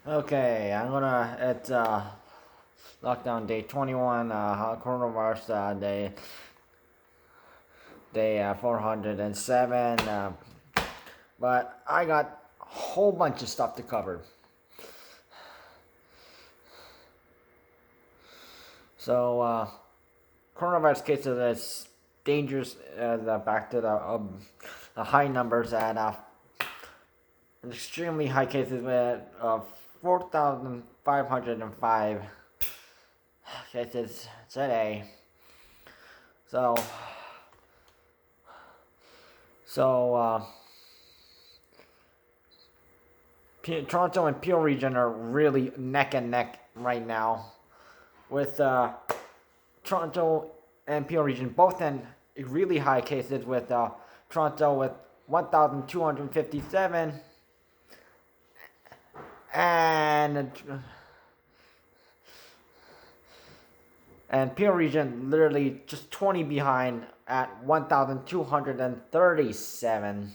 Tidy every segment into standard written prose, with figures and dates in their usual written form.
Okay, it's lockdown day 21, coronavirus day 407. But I got a whole bunch of stuff to cover. So, coronavirus cases is dangerous, back to the high numbers at extremely high cases with 4,505 cases today. So, so Toronto and Peel region are really neck and neck right now, with Toronto and Peel region both in really high cases, with Toronto with 1,257 and Peel region literally just 20 behind at 1,237.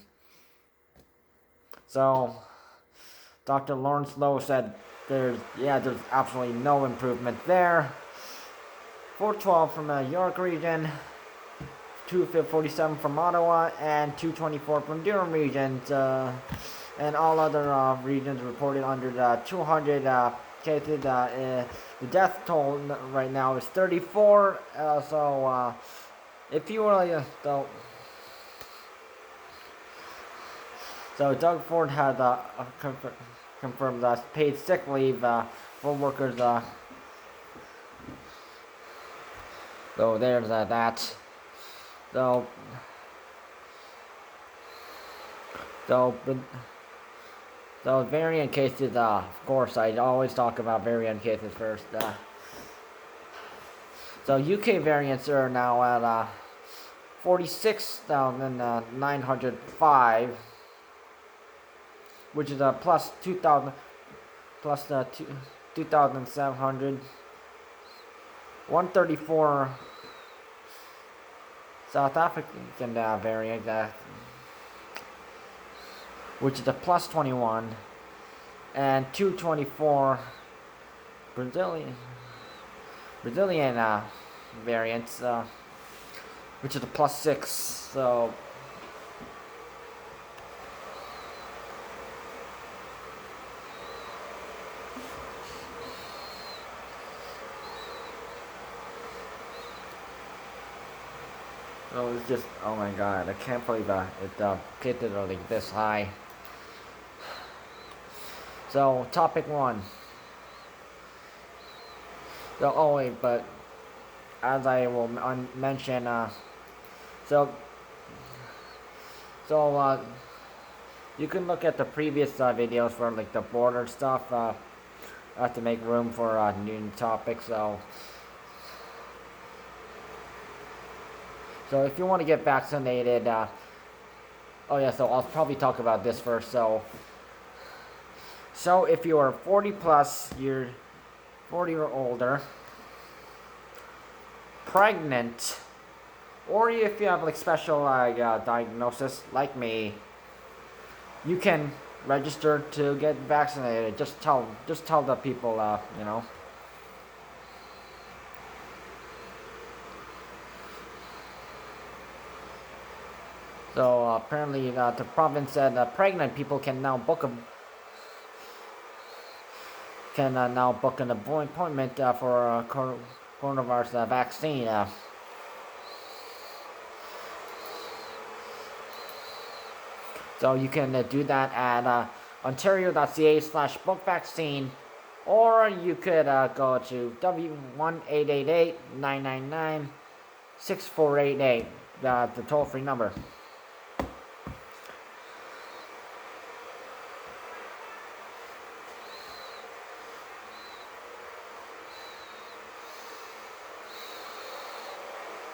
So Dr. Lawrence Lowe said there's absolutely no improvement there. 412 from the York region, 247 from Ottawa, and 224 from Durham region. And all other regions reported under the 200 cases. The death toll right now is 34. If you were so Doug Ford had confirmed paid sick leave for workers. So there's that. So variant cases, of course, I always talk about variant cases first. So UK variants are now at 46,905, which is a plus 2,000, plus 2,700. 134 South African variant, which is a plus 21, and 224 Brazilian variants, which is a plus 6. So it's just, oh my god, I can't believe cases are like this high. So topic 1. But as I will mention, you can look at the previous videos for like the border stuff. I have to make room for new topics. So if you want to get vaccinated, so I'll probably talk about this first. So if you are 40 plus, you're 40 or older, pregnant, or if you have like special diagnosis like me, you can register to get vaccinated. Just tell the people, So apparently, the province said pregnant people can now book an appointment for a coronavirus vaccine. So you can do that at ontario.ca/book vaccine, or you could go to W1-888-999-6488, the toll-free number.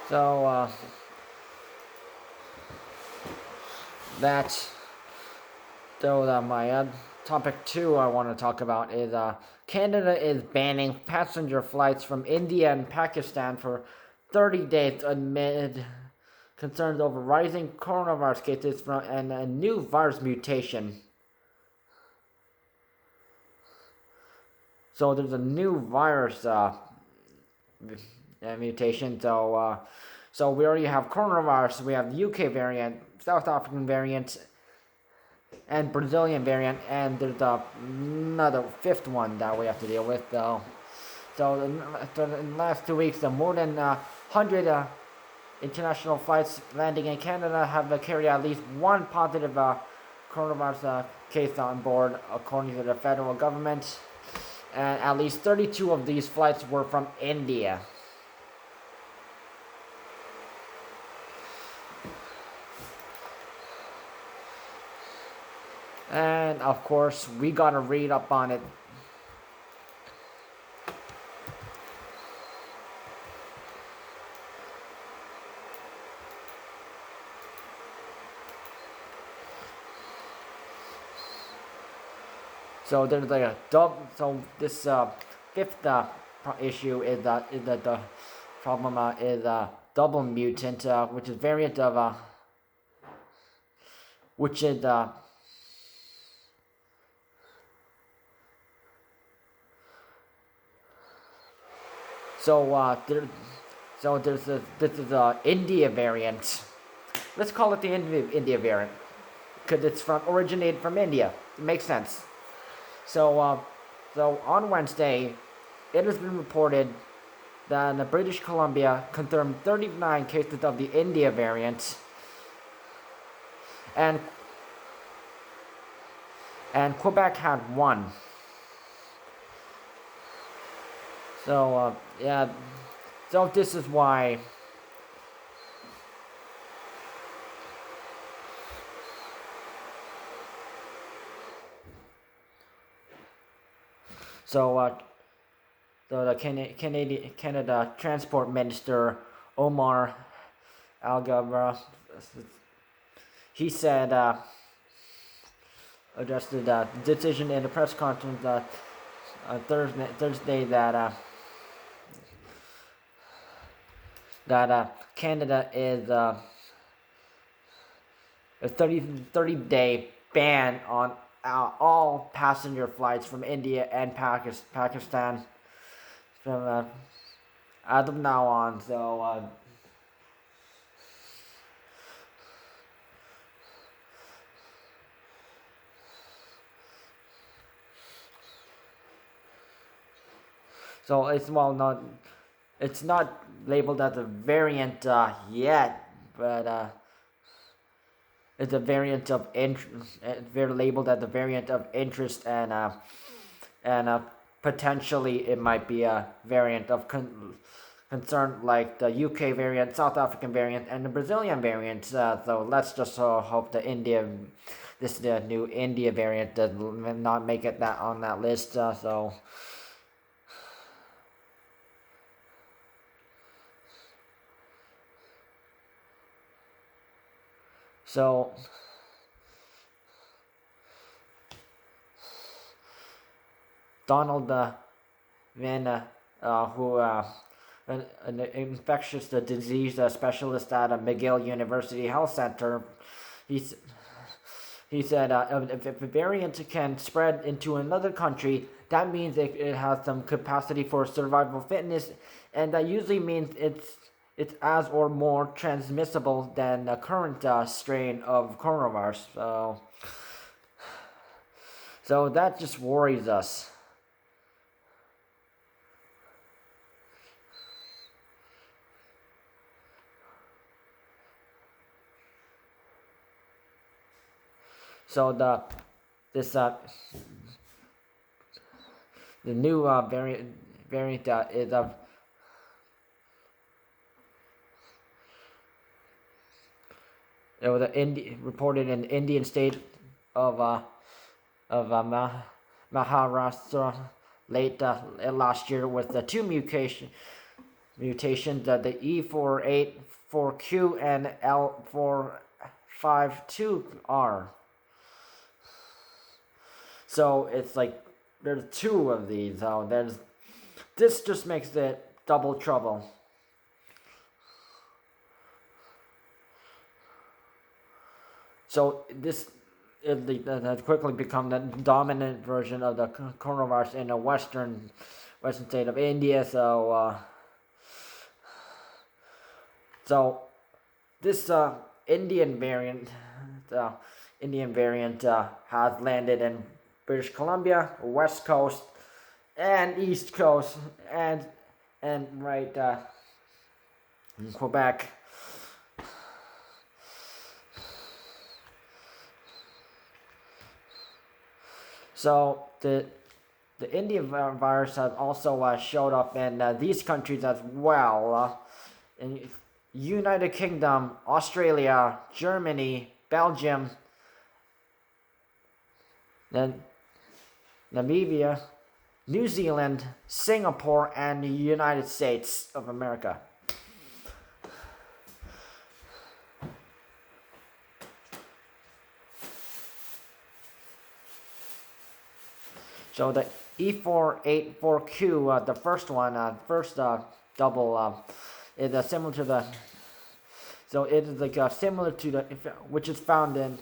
So my topic 2 I want to talk about is Canada is banning passenger flights from India and Pakistan for 30 days amid concerns over rising coronavirus cases and a new virus mutation. So there's a new virus mutation. So we already have coronavirus. We have the UK variant, South African variant, and Brazilian variant, and there's another fifth one that we have to deal with. So in the last 2 weeks, more than 100 international flights landing in Canada have carried at least one positive coronavirus case on board, according to the federal government. And at least 32 of these flights were from India. And of course, we gotta read up on it. So there's like a double. So this fifth issue is that the problem is double mutant, which is variant of which is there's this is India variant. Let's call it the India variant because it's originated from India. It makes sense. So on Wednesday, it has been reported that in British Columbia confirmed 39 cases of the India variant, and Quebec had 1. So yeah, so this is why. So the Canada Transport Minister Aylmer he said addressed the decision in the press conference Thursday that Canada is a 30-day ban on all passenger flights from India and Pakistan from as of now on. So it's not labeled as a variant yet, but it's a variant of interest. They're labeled as a variant of interest, and potentially it might be a variant of concern, like the UK variant, South African variant, and the Brazilian variant. So let's just hope the new India variant does not make it on that list. So Donald Van, who an infectious disease specialist at McGill University Health Center, he said if a variant can spread into another country, that means it has some capacity for survival fitness, and that usually means it's as or more transmissible than the current strain of coronavirus. So that just worries us. So the new variant is of it was reported in the Indian state of Maharashtra late last year with the two mutations, the E484Q and L452R. So it's like there's 2 of these. This just makes it double trouble. So this has quickly become the dominant version of the coronavirus in the western state of India. So this Indian variant, the Indian variant has landed in British Columbia, West Coast, and East Coast, and right in Quebec. So the Indian virus has also showed up in these countries as well. In United Kingdom, Australia, Germany, Belgium, then Namibia, New Zealand, Singapore, and the United States of America. So the E484Q, the first one, double, is similar to the. So it is like similar to the, which is found in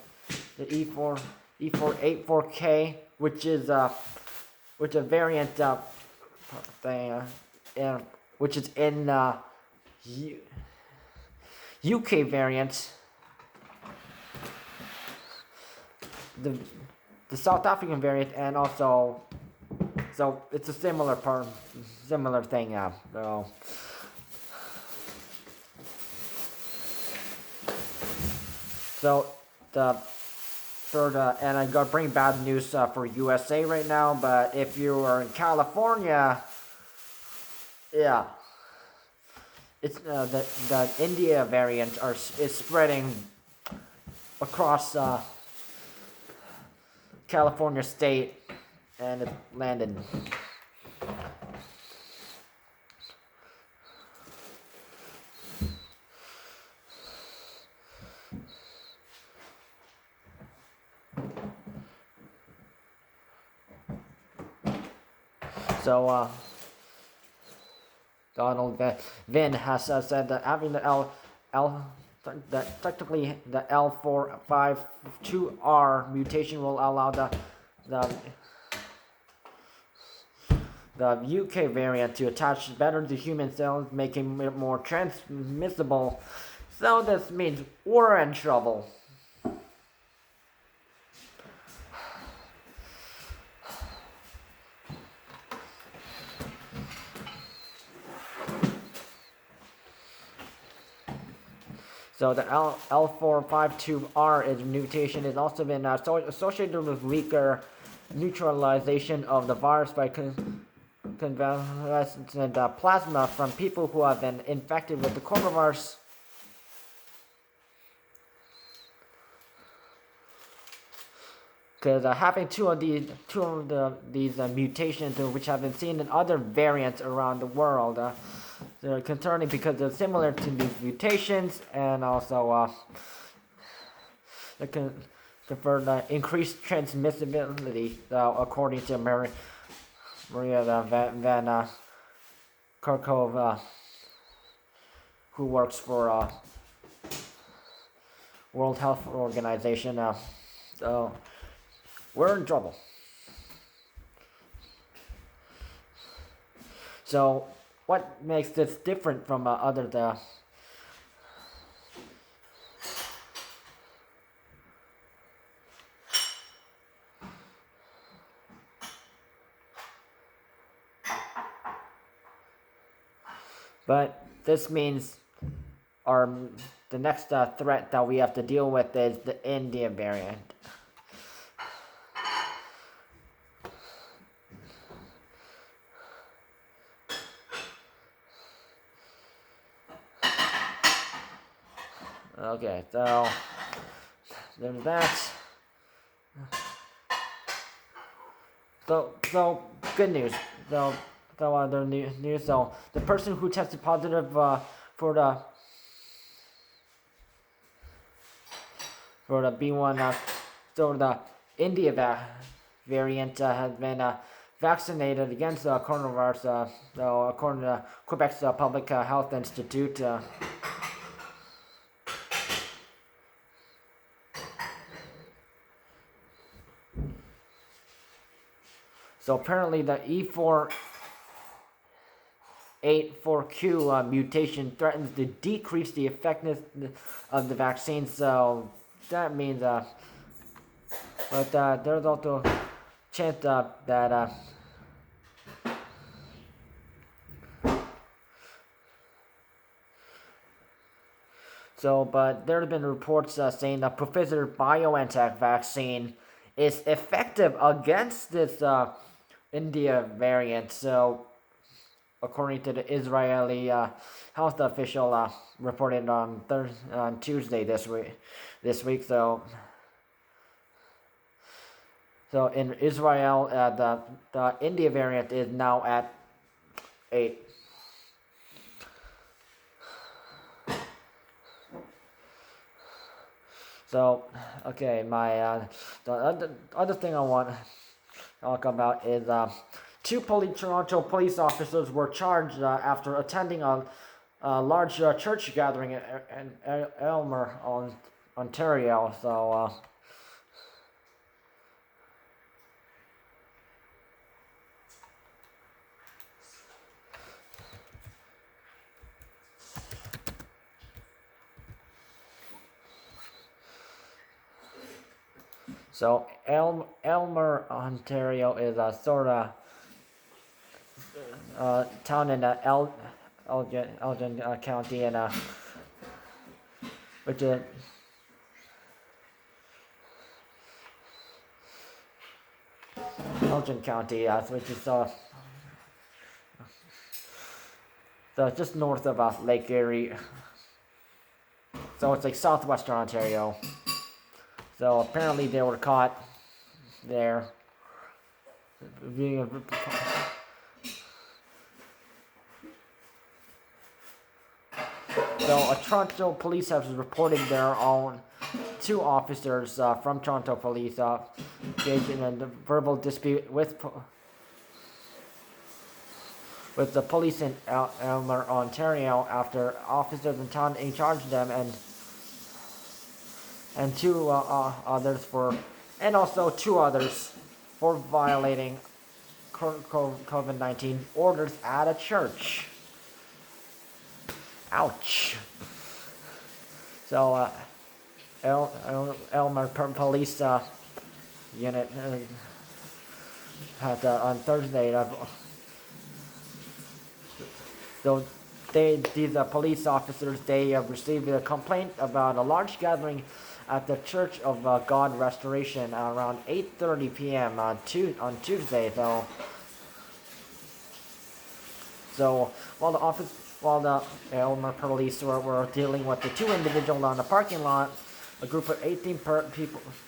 the E484K, which is a variant thing, which is in UK variant. The South African variant, and also, so it's a similar thing. So the third, and I got to bring bad news for USA right now. But if you are in California, yeah, it's the India variant is spreading across California state, and it landed. So Donald Vin has said that having the technically the L452R mutation will allow the UK variant to attach better to human cells, making it more transmissible. So this means we're in trouble. So the L452R mutation has also been associated with weaker neutralization of the virus by convalescent plasma from people who have been infected with the coronavirus. Because having two of these mutations, which have been seen in other variants around the world, they're concerning because they're similar to these mutations, and also they can confer increased transmissibility, according to Maria Van Kerkhove, who works for World Health Organization. So we're in trouble. So what makes this different from other But this means the next threat that we have to deal with is the India variant. Okay, so there's that. So good news. So the news. So the person who tested positive for the B1, so the India variant has been vaccinated against coronavirus. So according to Quebec's Public Health Institute. So apparently the E484Q mutation threatens to decrease the effectiveness of the vaccine. So that means, but there's also a chance that. So, but there have been reports saying the Professor BioNTech vaccine is effective against this India variant. So, according to the Israeli health official, reported on Tuesday this week. So in Israel, the India variant is now at 8. So, okay, the other thing I want to talk about is two Toronto police officers were charged after attending a large church gathering in Aylmer, Ontario. So Aylmer, Ontario is a sort of town in Elgin County, and which is Elgin County, which is so just north of Lake Erie. So it's like southwestern Ontario. So apparently they were caught there. So a Toronto police have reported their own 2 officers from Toronto police engaged in a verbal dispute with the police in Aylmer, Ontario, after officers in town charged them and 2 others also 2 others for violating COVID-19 orders at a church. Ouch. So Aylmer police unit had on Thursday. So these police officers, they received a complaint about a large gathering at the Church of God Restoration around 8:30 p.m. on Tuesday. So while the Aylmer police were dealing with the 2 individuals on the parking lot, a group of 18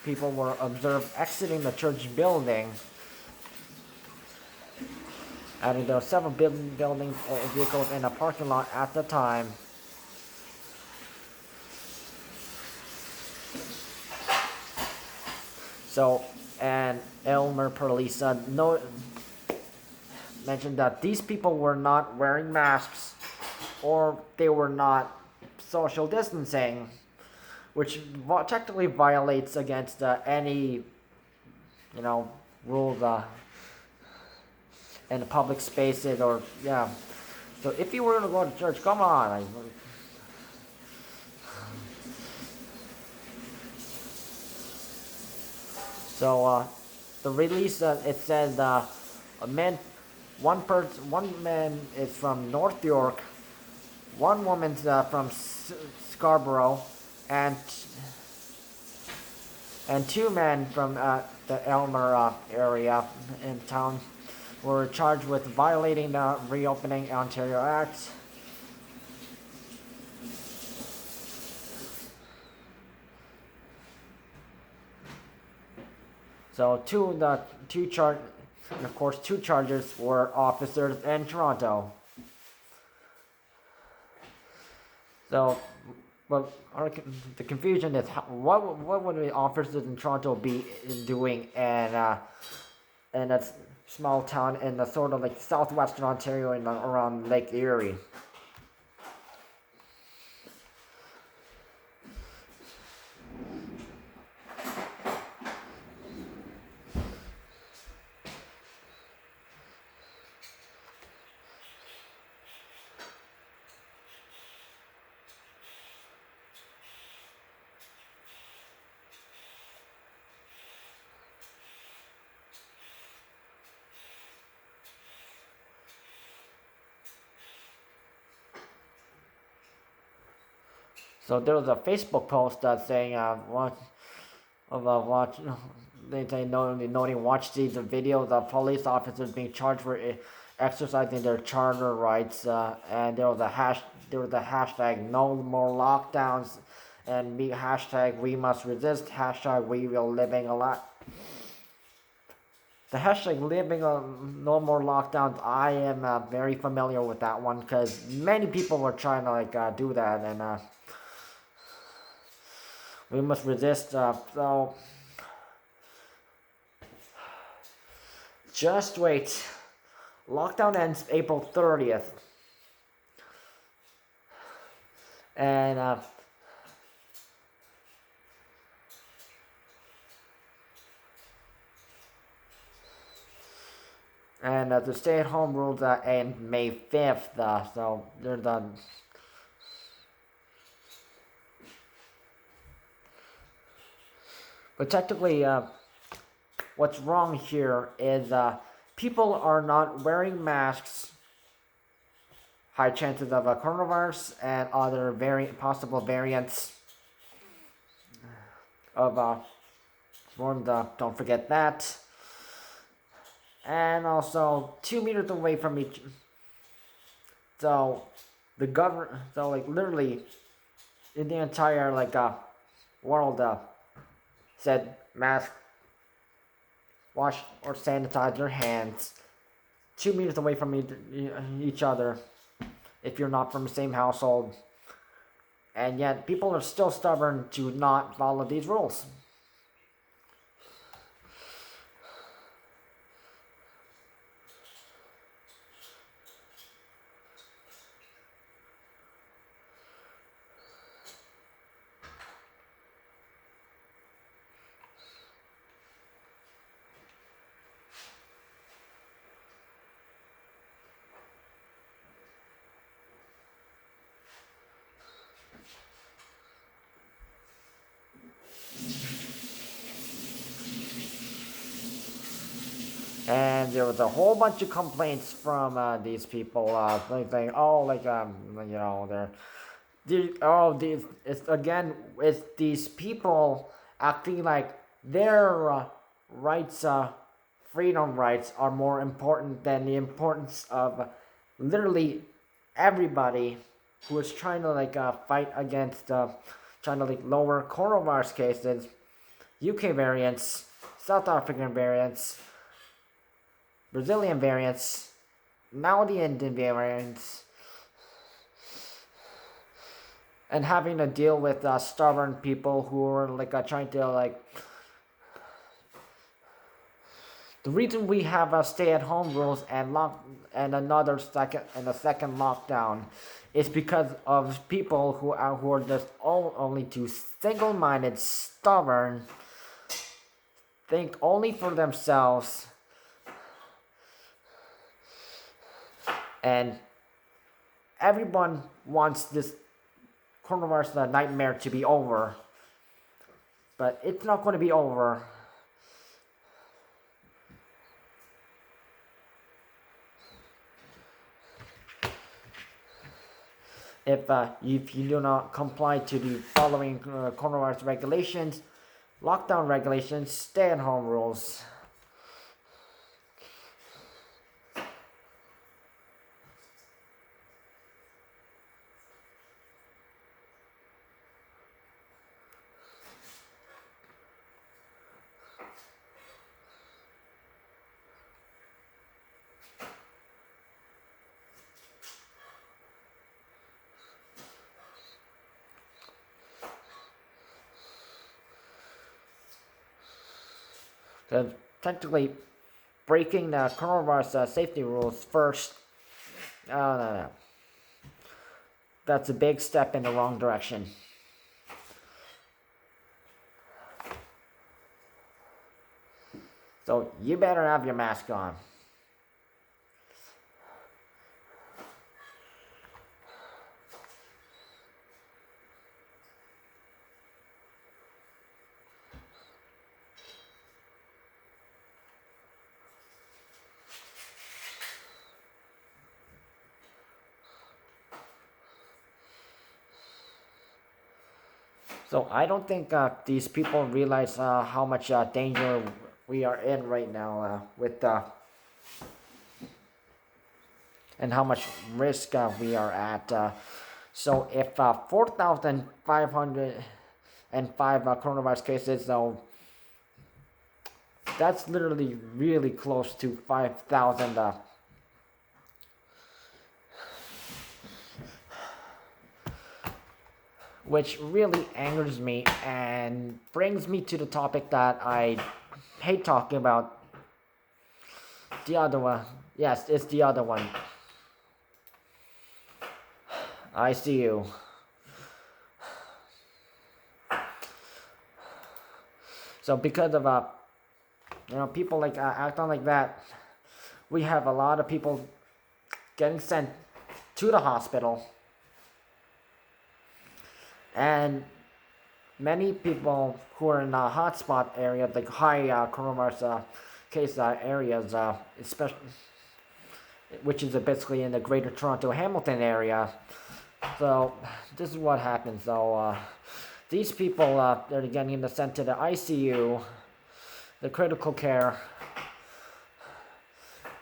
people were observed exiting the church building. And there were several building vehicles in the parking lot at the time. So, and Aylmer police mentioned that these people were not wearing masks, or they were not social distancing, which technically violates against any, rules in the public spaces, or So if you were to go to church, come on. So the release it says one man is from North York, one woman's from Scarborough, and 2 men from the Aylmer area in town were charged with violating the Reopening Ontario Act. So 2 charges were officers in Toronto. So, well, the confusion is what would the officers in Toronto be doing in a small town in the sort of like southwestern Ontario and around Lake Erie? So there was a Facebook post that saying, watch. They noting watch these videos of police officers being charged for exercising their charter rights, and there was a hashtag no more lockdowns, and hashtag we must resist, hashtag we will living a lot. The hashtag no more lockdowns, I am very familiar with that one because many people were trying to do that, and we must resist. So just wait. Lockdown ends April 30th. And the stay-at-home rules end May 5th. So they're done. But technically, what's wrong here is people are not wearing masks. High chances of a coronavirus and other possible variants of don't forget that. And also 2 meters away from each. So the government, literally, in the entire world, said mask, wash or sanitize your hands 2 meters away from each other if you're not from the same household. And yet people are still stubborn to not follow these rules. And there was a whole bunch of complaints from these people, saying, it's these people acting like their rights, freedom rights, are more important than the importance of literally everybody who is trying to fight against, trying to lower coronavirus cases, UK variants, South African variants, Brazilian variants, now the Indian variants, and having to deal with stubborn people who are trying to The reason we have stay-at-home rules and a second lockdown is because of people who are just only too single-minded, stubborn, think only for themselves. And everyone wants this coronavirus nightmare to be over. But it's not going to be over. If you do not comply to the following coronavirus regulations, lockdown regulations, stay-at-home rules. Because technically, breaking the coronavirus safety rules first, no. That's a big step in the wrong direction. So you better have your mask on. So I don't think these people realize how much danger we are in right now with and how much risk we are at. So if 4,505 coronavirus cases, so that's literally really close to 5,000. Which really angers me and brings me to the topic that I hate talking about. The other one. Yes, it's the other one. ICU. So because of people like acting like that, we have a lot of people getting sent to the hospital, and many people who are in hotspot areas, like high coronavirus case areas, especially, which is basically in the Greater Toronto Hamilton area. So this is what happens. So these people they're getting sent to the ICU, the critical care,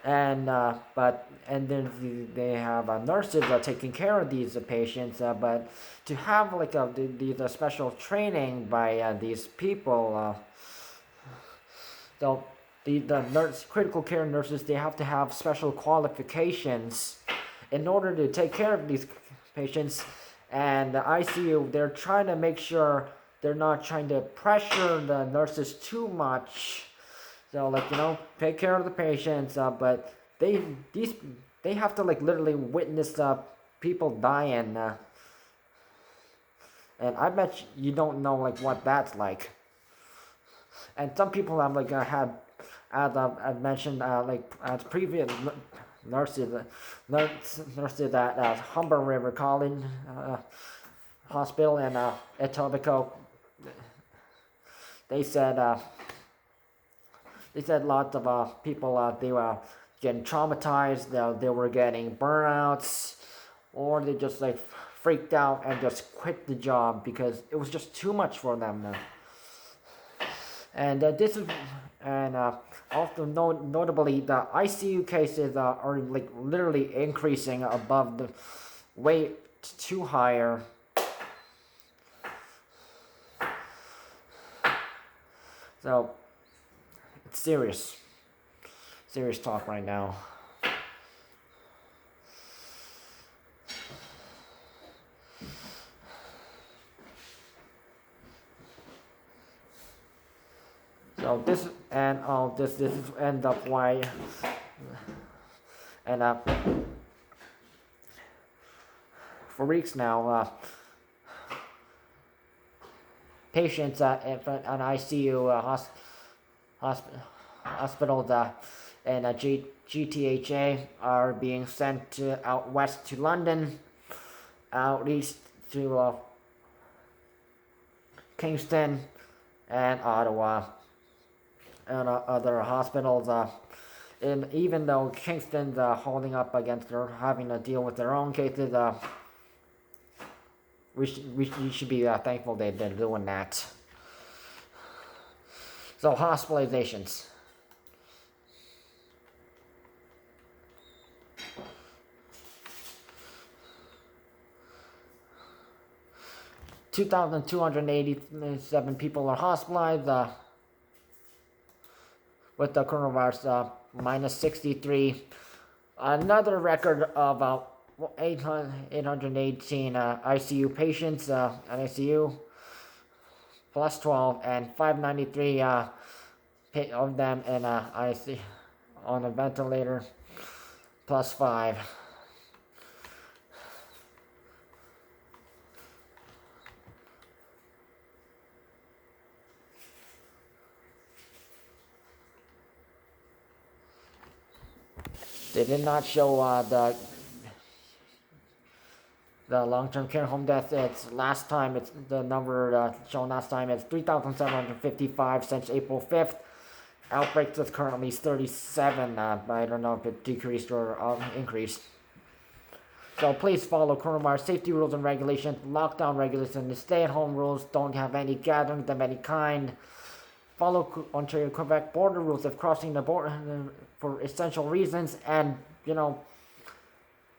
and then they have nurses taking care of these patients. But to have like these special training by these people, so the critical care nurses, they have to have special qualifications in order to take care of these patients. And the ICU, they're trying to make sure they're not trying to pressure the nurses too much. So take care of the patients, but they have to literally witness people dying, and I bet you don't know what that's like. And some people have had, as I've mentioned, as previous nurses at Humber River College Hospital in Etobicoke. They said lots of people they were getting traumatized. They were getting burnouts, or they just freaked out and just quit the job because it was just too much for them. And this is also notably the ICU cases are literally increasing above the way too higher. So it's serious talk right now. So this is end up why, and for weeks now, patients at an ICU hospitals and GTHA are being sent out west to London, out east to Kingston and Ottawa, and other hospitals. And even though Kingston's holding up against her, having to deal with their own cases, we should be thankful they're doing that. So hospitalizations. 2,287 people are hospitalized with the coronavirus, minus 63. Another record of 818 ICU patients at ICU, plus 12, and 593 of them in ICU on a ventilator, plus 5. They did not show the long-term care home deaths. It's the number shown last time. It's 3,755 since April 5th. Outbreaks is currently 37, but I don't know if it decreased or increased. So please follow coronavirus safety rules and regulations, lockdown regulations, stay-at-home rules. Don't have any gatherings of any kind. Follow Ontario-Quebec border rules if crossing the border for essential reasons, and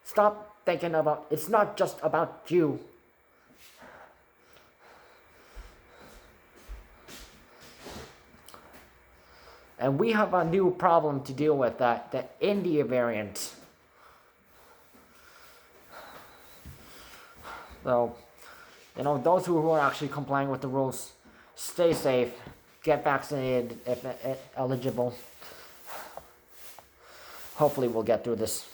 stop thinking about it's not just about you. And we have a new problem to deal with, the India variant. So, those who are actually complying with the rules, stay safe, get vaccinated if eligible. Hopefully we'll get through this.